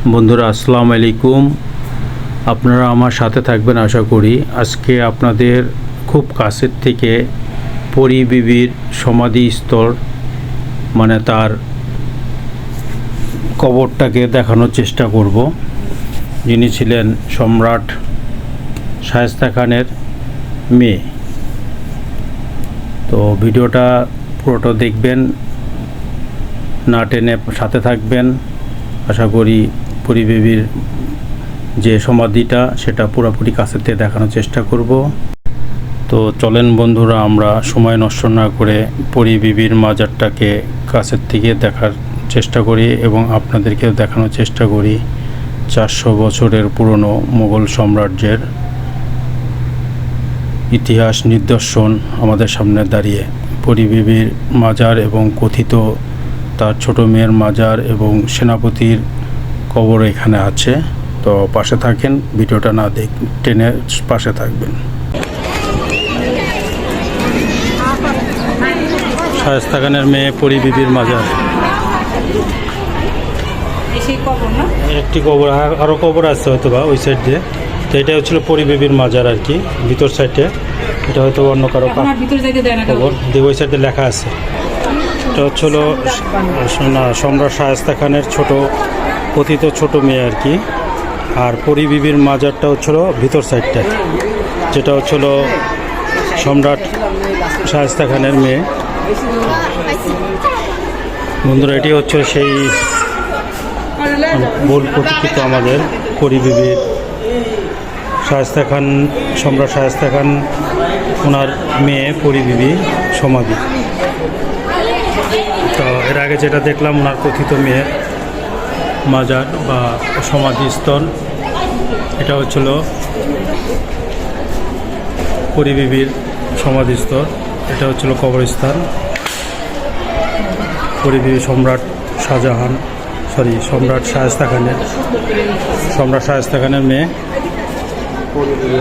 বন্ধুরা আসসালামু আলাইকুম। আপনারা আমার সাথে থাকবেন আশা করি। আজকে আপনাদের খুব কাছের থেকে পরী বিবির সমাধিস্থল মানে তার কবরটাকে দেখানোর চেষ্টা করব। যিনি ছিলেন সম্রাট শায়েস্তা খানের মেয়ে। তো ভিডিওটা পুরোটা দেখবেন, না টেনে সাথে থাকবেন। আশা করি পরী বিবির যে সমাধিটা সেটা পুরোপুরি কাছেতে দেখানোর চেষ্টা করব। তো চলেন বন্ধুরা, আমরা সময় নষ্ট না করে পরী বিবির মাজারটাকে কাছের থেকে দেখার চেষ্টা করি এবং আপনাদেরকেও দেখানোর চেষ্টা করি 400 বছরের পুরনো মুঘল সাম্রাজ্যের ইতিহাস নিদর্শন আমাদের সামনে দাঁড়িয়ে। পরী বিবির মাজার এবং কথিত তার ছোট মেয়ের মাজার এবং সেনাপতির কবর এখানে আছে। তো পাশে থাকেন, ভিডিওটা না টেনে পাশে থাকবেন। শায়েস্তা খানের মেয়ে পরী বিবির মাজার। একটি কবর, আরও কবর আছে হয়তো বা ওই সাইড দিয়ে। তো এটা হচ্ছিল পরী বিবির মাজার আর কি, ভিতর সাইডে। এটা হয়তো অন্য কারো কবর দিয়ে ওই সাইডে লেখা আছে। এটা হচ্ছিল সম্রাট শায়েস্তা খানের কথিত ছোট মেয়ে আর কি। আর পরী বিবির মাজারটা হচ্ছিল ভিতর সাইডটা, যেটা হচ্ছিল সম্রাট শায়েস্তা খানের মেয়ে। বন্ধুরা, এটি হচ্ছে সেই ভুল প্রতীক্ষিত আমাদের পরী বিবির শায়েস্তা খান, সম্রাট শায়েস্তা খান ওনার মেয়ে পরী বিবি সমাধি। তো এর আগে যেটা দেখলাম ওনার কথিত মেয়ের মাজার বা সমাধিস্থল, এটা হচ্ছিল পরী বিবির সমাধিস্থল। এটা হচ্ছিল কবরস্থান পরী বিবি সম্রাট শায়েস্তা খানের মেয়ে পরী বিবি।